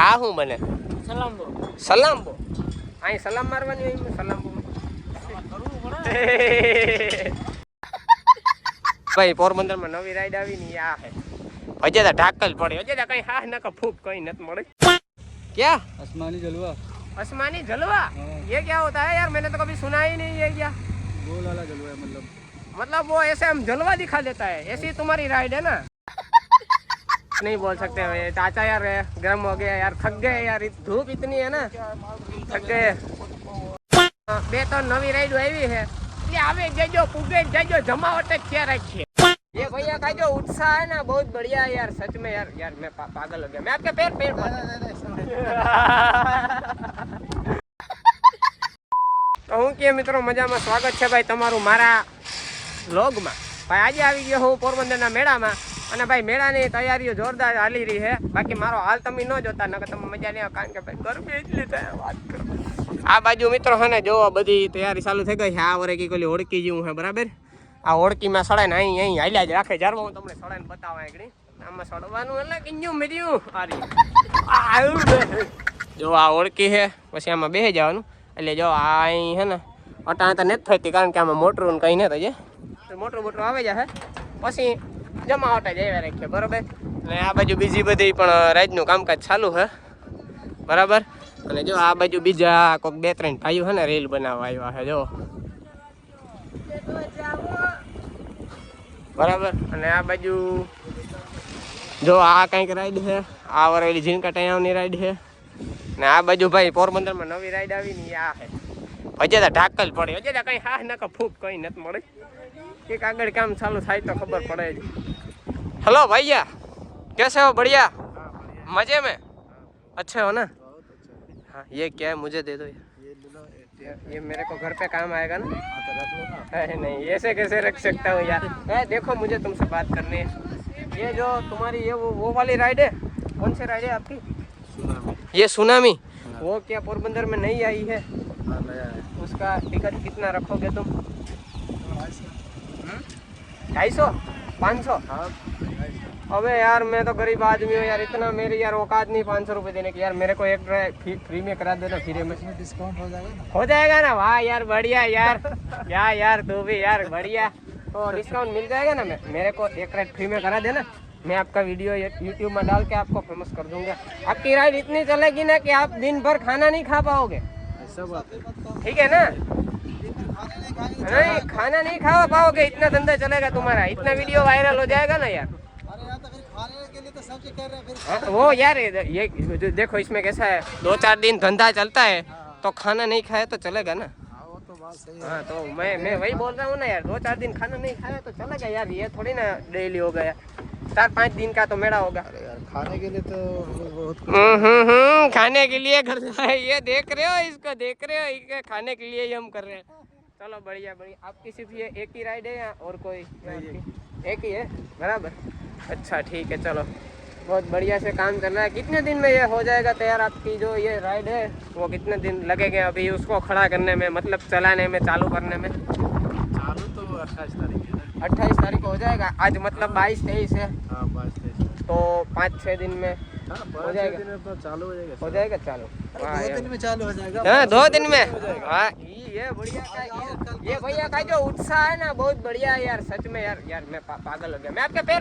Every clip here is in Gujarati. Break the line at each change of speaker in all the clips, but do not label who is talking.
આ શું બને?
સલામબો.
સલામબો. અહીં સલામ મારવાની હોય સલામબો. ભાઈ પોરબંદરમાં નવી રાઈડ આવી ને આ હે અજે તો ઢાકલ પડે અજે તો કઈ હા નકા ફૂક કઈ નથી મળે. क्या
आसमानी जलवा?
आसमानी जलवा? ये क्या होता है यार? मैंने तो कभी सुना ही नहीं. ये क्या
वो वाला जलवा है? मतलब
वो ऐसे हम जलवा दिखा देता है. ऐसी तुम्हारी राइड है ना? नहीं बोल सकते भाई चाचा यार गर्म हो गया यार, थक गए यार, धूप इतनी है ना, थक गए. બે ત્રણ નવી રાઈડ આવી है ये आवे जजो पुगे जजो जमावट क्या रखी है. ये भैया का जो उत्साह है ना बहुत बढ़िया है यार, सच में यार. यार मैं पागल हो गया. मैं आपके पैर તો હું કે મિત્રો મજામાં સ્વાગત છે ભાઈ તમારું મારા વ્લોગમાં. ભાઈ આજે આવી ગયો હું પોરબંદરના મેળામાં અને ભાઈ મેળાની તૈયારીઓ જોરદાર હાલી રહી છે. બાકી મારો હાલ તમે ન જોતા નકર તમે મજા નહીં આવે, કારણ કે ભાઈ ગરમી એટલી થાય વાત કરો. આ બાજુ મિત્રો છે ને જોવો બધી તૈયારી ચાલુ થઈ ગઈ છે. આ વરે કી કોલી હોડકી જેવું છે બરાબર. આ હોડકીમાં સડાય ને અહીં હાલ્યા જ રાખે. જ્યારે હું તમને સડાઈને બતાવા એકડી આમાં સડવાનું એટલે કિંજું મીર્યું આર્યું જો આ હોડકી છે. પછી આમાં બેસી જવાનું એટલે જો આ અહીં છે ને અટાણે તો નથી થતી, કારણ કે આમાં મોટરું ને કંઈ નથી છે. મોટરું મોટરું આવી જશે પછી જમાવટ જ આવ્યા રાખીએ બરાબર. અને આ બાજુ બીજી બધી પણ રાઈડનું કામકાજ ચાલુ છે બરાબર. અને જો આ બાજુ બીજા કોઈક બે ત્રણ ભાઈઓ છે ને રીલ બનાવવા આવ્યા છે જો બરાબર. અને આ બાજુ જો આ કંઈક રાઈડ છે, આ વરેલી ઝીણકા ટાયાની રાઈડ છે. ને આ બાજુ ભાઈ પોરબંદરમાં નવી રાઈડ આવી ને આ છે અજે તો ઢાકલ પડે અજે તો કઈ હા નકા ફૂક કઈ નથી મળે. એક આગળ કામ ચાલુ થાય તો ખબર પડે જ. हेलो भैया कैसे हो? बढ़िया मजे में? अच्छे हो ना? हाँ ये क्या है मुझे दे दो ये मेरे को घर पे काम आएगा ना? नहीं ऐसे कैसे रख सकता हूँ यार. देखो मुझे तुमसे बात करनी है. ये जो तुम्हारी ये वो वाली राइड है, कौन सी राइड है आपकी? ये सुनामी. वो क्या पोरबंदर में नहीं आई है? उसका टिकट कितना रखोगे तुम? 250 500? अबे यार मैं तो गरीब आदमी हूँ यार, इतना मेरी यार औकात नहीं 500 रुपये देने की यार. मेरे को एक फ्री में करा देना. फ्री में डिस्काउंट हो जाएगा ना? वाह यार बढ़िया यार. क्या यार तू भी यार बढ़िया. तो डिस्काउंट मिल जाएगा ना? मेरे को एक राइड फ्री में करा देना. मैं आपका वीडियो यूट्यूब में डाल के आपको फेमस कर दूंगा. आपकी राइड इतनी चलेगी ना कि आप दिन भर खाना नहीं खा पाओगे. ऐसा बात है? ठीक है ना? नहीं खाना नहीं खा पाओगे, इतना धंधा चलेगा तुम्हारा. इतना वीडियो वायरल हो जाएगा ना यार. वो यार ये देखो इसमें कैसा है, 2-4 दिन धंधा चलता है तो खाना नहीं खाया तो चलेगा ना. हाँ तो मैं वही बोल रहा हूँ ना यार, 2-4 दिन खाना नहीं खाया तो चलेगा यार. ये थोड़ी ना डेली हो गया, 4-5 दिन का तो मेरा होगा. यार खाने के लिए तो बहुत खाने के लिए कर रहा है. ये देख रहे हो, इसको देख रहे हो, इसके खाने के लिए ही हम कर रहे हैं. चलो बढ़िया बढ़िया. आपकी सिर्फ ये एक ही राइड है या और कोई? एक ही है बराबर. अच्छा ठीक है चलो बहुत बढ़िया से काम चल रहा है. कितने दिन में ये हो जाएगा तैयार? आपकी जो ये राइड है वो कितने दिन लगेंगे अभी उसको खड़ा करने में, मतलब चलाने में, चालू करने में?
चालू तो 28 तारीख है.
28 तारीख को हो जाएगा. आज मतलब 22-23 है.
हाँ 22-23
तो 5-6 दिन में हो जाएगा.
तो चालू हो जाएगा.
हो जाएगा चालू.
2 दिन में चालू हो जाएगा.
हाँ 2 दिन में. हाँ ये बढ़िया का ये भैया का जो उत्साह है ना बहुत बढ़िया है यार, सच में यार. यार मैं पागल हो गया. मैं आपके पैर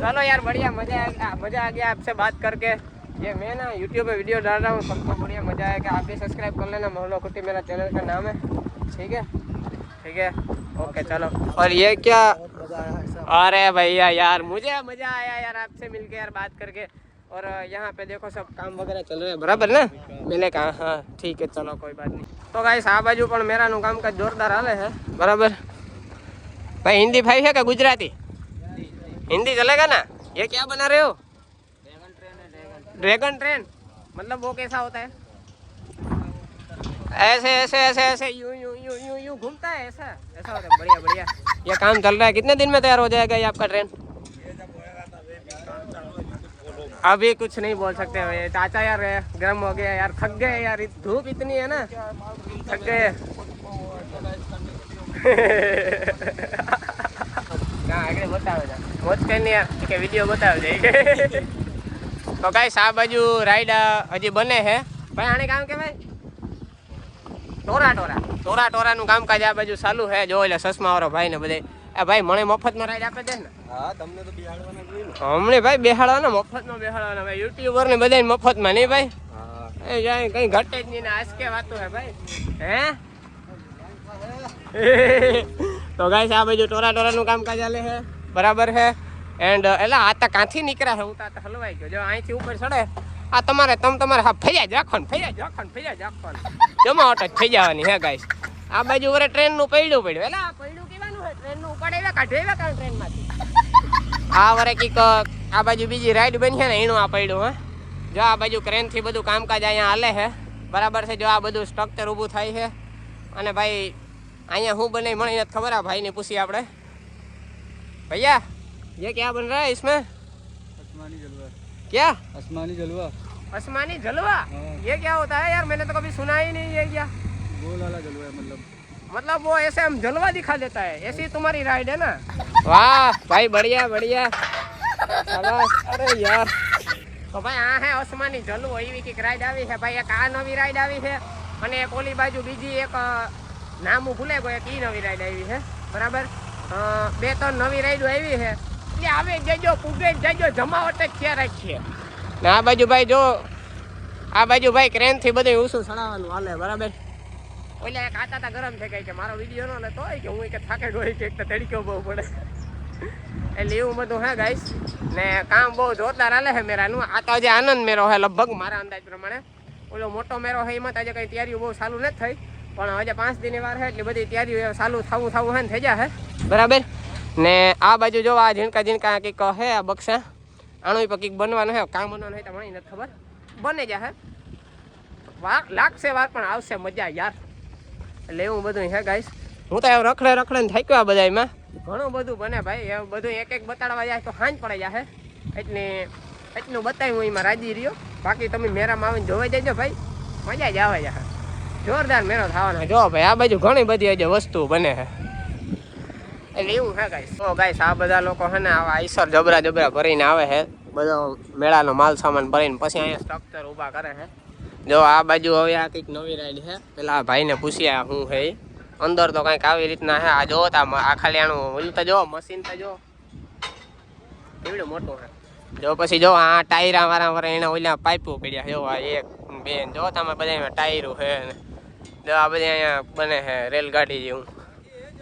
चलो यार बढ़िया मजा आ गया आपसे बात करके. ये मैं ना यूट्यूब पे वीडियो डाल रहा हूँ, सबको बढ़िया मजा आएगा. आप भी सब्सक्राइब कर लेना. मोहल्ला कुट्टी मेरा चैनल का नाम है. ठीक है ठीक है ओके चलो. और ये क्या? अरे भैया यार मुझे मजा आया यार आपसे मिलके यार, बात करके. और यहाँ पे देखो सब काम वगैरह चल रहे हैं बराबर ना? मैंने कहा हाँ ठीक है चलो कोई बात नहीं. तो गाइस आ बाजू पण मेराનું કામકાજ જોરદાર હાલે છે બરાબર. भाई हिंदी भाई है क्या गुजराती? हिंदी चलेगा ना? ये क्या बना रहे हो? ड्रैगन ट्रेन मतलब वो कैसा होता है? ऐसे ऐसे ऐसे ऐसे यूं यूं यूं यूं यूं घूमता है, ऐसा ऐसा होता है. बढ़िया बढ़िया. ये काम चल रहा है. कितने दिन में तैयार हो जाएगा ये आपका ट्रेन? अभी कुछ नहीं बोल सकते भाई. चाचा यार गर्म हो गया यार, थक गए यार, धूप इतनी है ना, थक गए. ના આગળ બતાવે છે. વોચ કરીને યાર કે વિડીયો બતાવજે તો ગાઈસ આ બાજુ રાઈડ હજી બને છે ભાઈ. આને કામ કહેવાય ટોરાનું કામકાજ આ બાજુ ચાલુ છે. જો એટલે ચશ્મા વાળો ભાઈ ને બધે એ ભાઈ મને મફતમાં રાઈડ આપે દે ને.
હા તમને તો બિહાડવાના જોઈએ ને.
હમણે ભાઈ બેહાડવાના મફતમાં બેહાડવાના ભાઈ. યુટ્યુબર ને બધાને મફતમાં નહીં ભાઈ.
હા
એ જાય કઈ ઘટે જ નહીં ને આજ કે વાતો હે ભાઈ. હે તો ગાઈસ આ બાજુ ટોરાનું કામકાજ ચાલે છે બરાબર છે. એન્ડ એટલે આ તો કાંથી નીકળ્યા છે હું તો હલવાઈ ગયો. જો અહીંથી ઉપર ચડે આ તમારે હા ફૈયા જ રાખો ને જમાવટ જ થઈ જવાની હે ગાઈસ. આ બાજુ વરે ટ્રેનનું પડ્યું એટલે આ પડ્યું કેવાનું છે ટ્રેનનું ઉપાડે કાઢે કાં ટ્રેનમાંથી. આ વરે કઈક આ બાજુ બીજી રાઈડ બની છે ને એનું આ પડ્યું હે. જો આ બાજુ ક્રેનથી બધું કામકાજ અહીંયા હાલે છે બરાબર છે. જો આ બધું સ્ટ્રક્ચર ઊભું થાય છે અને ભાઈ અહીંયા શું બને મને નથી ખબર. આ ભાઈને પૂછી આપણે भैया ये क्या बन रहा है इसमें?
आसमानी जलवा.
क्या?
आसमानी जलवा.
आसमानी जलवा? ये क्या होता है यार? मैंने तो कभी सुना ही नहीं. ये क्या
गोल वाला जलवा है
मतलब वो ऐसे हम जलवा दिखा देता है. ऐसी तुम्हारी राइड है ना? वाह भाई बढ़िया बढ़िया. अरे यार तो भाई આ હે આસમાની જલવો એવી કઈક રાઈડ આવી છે ભાઈ. એક આ નવી રાઈડ આવી છે અને એક ઓલી બાજુ બીજી એક નામું ભૂલે ગયો એક ઈ નવી રાઈડ આવી છે બરાબર. 2-3 નવી રાઈડો આવી છે એટલે આવે જજો પૂગે જજો જમાવટ જ થયા રાખીએ ને. આ બાજુ ભાઈ જો આ બાજુ ભાઈ ક્રેન થી બધું ઊંચું ચડાવવાનું હાલે બરાબર. ઓલા એક આતા ગરમ થઈ ગઈ કે મારો વિડીયો નો લેતો હોય કે હું કે થાકે ગયો કે એક તો તડક્યો બહુ પડે એટલે એવું બધું હે ગાઈસ. ને કામ બહુ જોરદાર હાલે છે મેરાનું. આ તો હજી આનંદ મેરો હે લગભગ મારા અંદાજ પ્રમાણે. ઓલો મોટો મેરો છે એમાં તો હજી કંઈ તૈયારીઓ બહુ ચાલુ નથી થઈ પણ હજી 5 દિનની વાર છે એટલે બધી તૈયારીઓ ચાલુ થવું હે ને થઈ જશે બરાબર. ને આ બાજુ જો આ ઝીણકા કંઈક હે આ બક્ષા આણું પણ કંઈક બનવાનું હે. કામ બનવાનું હોય તો મને નથી ખબર. બને જશે વાર લાગશે વાર પણ આવશે મજા યાર. એટલે એવું બધું હે ગાઈસ. હું તો એવું રખડે ને થાક્યો આ બધા એમાં. ઘણું બધું બને ભાઈ. એવું બધું એક બતાડવા જાય તો હાંજ પડી જશે એટલું બતાવ્યું હું એમાં રાજી રહ્યો. બાકી તમે મેરામાં આવીને જોવાઈ જજો ભાઈ. મજા જ આવે જશે. જોરદાર મેરો થવાનો. જો ભાઈ આ બાજુ ઘણી બધી હજી વસ્તુ બને છે એટલે એવું હે ગાઈસ. તો ગાઈસ આ બધા લોકો છે ને આવા આઈસર જબરા ભરીને આવે છે બધો મેળાનો માલ સામાન ભરીને પછી અહીંયા સ્ટ્રક્ચર ઊભા કરે છે. જો આ બાજુ હવે આ કંઈક નવી રાઈડ છે. પેલા આ ભાઈને પૂછ્યા શું છે અંદર તો કંઈક આવી રીતના છે. આ જો આ ખાલી આનું ઓલું તો જો મશીન તો જો એવડું મોટું છે. જો પછી જો આ ટાયરા વાળા એના ઓલા પાઇપો પડ્યા જો આ 1 2 જો તમે બધા ટાયરો છે જો આ બધા અહીંયા બને છે રેલગાડી જેવું.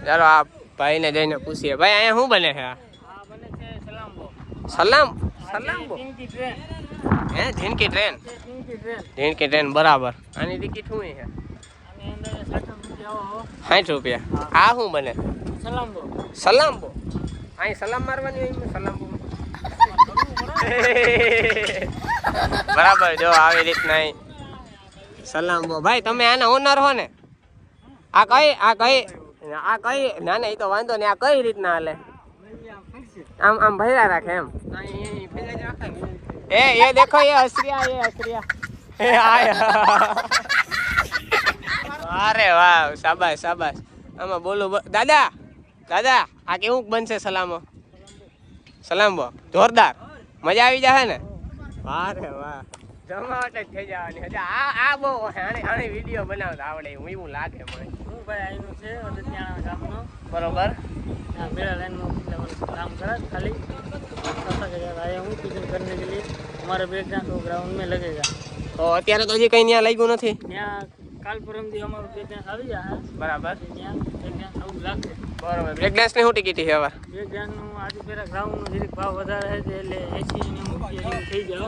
ચાલો આ ભાઈને જઈને પૂછીએ ભાઈ અહીંયા શું બને છે? સલામ્બો હે ઝીણકી ટ્રેન બરાબર. આની ટિકિટ શું છે? 60 રૂપિયા. આ શું બને? સલામ્બો. અહીં સલામ મારવાની હોય સલામ્બો બરાબર. જો આવી રીતના સલામ્બો. ભાઈ તમે આના ઓનર હો ને? આ કઈ ના એ તો વાંધો નહીં. આ કઈ રીતના હાલે? આમ ભર્યા રાખે એમ. એ દેખો એ અસરિયા અરે વાહ શાબાશ. આમાં બોલું દાદા આ કેવું બનશે સલામ્બો? જોરદાર. મજા આવી જશે ને? અરે વાહ જમાવટ જ થઈ જવાની. હજી આ બહુ આને વિડીયો બનાવતા આવડે એવું લાગે મને.
હું ભાઈ આઈનું છે ત્યાં ગામનો
બરોબર.
मेरा लाइन में काम करा खाली 7,000 आया हूँ टीचिंग करने के लिए. हमारा बैकग्राउंड वो ग्राउंड में लगेगा.
તો અત્યારે તો હજી કઈ ત્યાં લાગ્યું નથી.
ત્યાં કાલ પરમથી અમારું બેકગ્રાઉન્ડ આવી જાય
બરાબર.
ત્યાં બેકગ્રાઉન્ડ આવું લાગશે
બરોબર. બ્રેક ડાન્સ ની શું ટિકિટ છે હવે?
બેકગ્રાઉન્ડનું આજે પેલા ગ્રાઉન્ડનો જરીક ભાવ વધારે છે એટલે 80 થઈ જાય.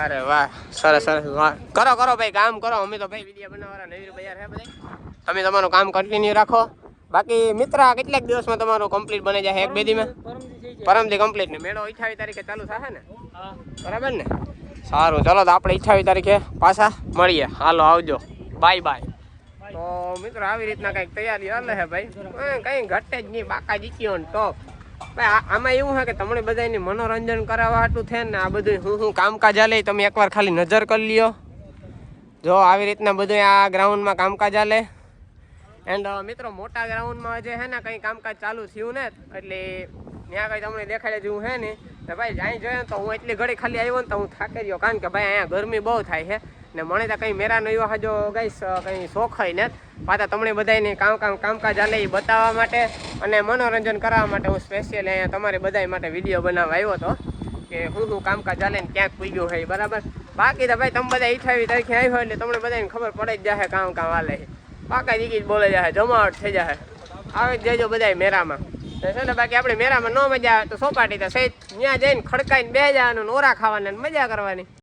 અરે વાહ સરસ વાહ. કરો ભાઈ કામ કરો. અમે તો ભાઈ વિડીયો બનાવવાના નવીર બજાર છે બધા. તમે તમારું કામ કન્ટિન્યુ રાખો. બાકી મિત્ર કેટલાક દિવસમાં તમારું કમ્પ્લીટ બની જાય? 1-2 દીમાં પરમથી કમ્પ્લીટ ને મેળો 28 તારીખે ચાલુ થશે ને? બરાબર ને? સારું ચાલો તો આપણે 28 તારીખે પાછા મળીએ. હાલો આવજો. બાય. તો મિત્રો આવી રીતના કંઈક તૈયારી હાલે છે ભાઈ. કંઈ ઘટે જ નહીં. બાકા જીત્યો ને ટોપ. ભાઈ આમાં એવું છે કે તમને બધાને મનોરંજન કરાવવા હાટું છે ને આ બધું શું કામકાજ હાલે તમે એકવાર ખાલી નજર કરી લ્યો. જો આવી રીતના બધું આ ગ્રાઉન્ડમાં કામકાજ હાલે એન્ડ મિત્રો મોટા ગ્રાઉન્ડમાં જે છે ને કંઈ કામકાજ ચાલુ થયું ને એટલે ત્યાં કંઈ તમને દેખાડે જેવું છે ને તો ભાઈ અહીં જોઈએ ને તો હું એટલી ઘડી ખાલી આવ્યો ને તો હું થાકી ગયો કારણ કે ભાઈ અહીંયા ગરમી બહુ થાય છે ને મને તો કંઈ મેરાનો એવો હજો ગાઈસ કંઈ શોખ હોય ને પાછા તમને બધાને કામકાજ હાલે એ બતાવવા માટે અને મનોરંજન કરવા માટે હું સ્પેશિયલ અહીંયા તમારે બધા માટે વિડીયો બનાવવા આવ્યો હતો કે હું કામકાજ હાલે ને ક્યાંક પૂગ્યું હોય બરાબર. બાકી તો ભાઈ તમે બધા 28 તારીખે આવ્યો એટલે તમને બધાને ખબર પડે જ જશે કામ હાલે છે. પાકા દીકી જ બોલે જશે, જમાવટ થઈ જશે. આવે જ જજો બધા મેરામાં છે ને. બાકી આપણે મેરામાં ન મજા આવે તો સોપાટી તો સહિત ત્યાં જઈને ખડકાઈને બે જવાનું, ઓરા ખાવાના મજા કરવાની.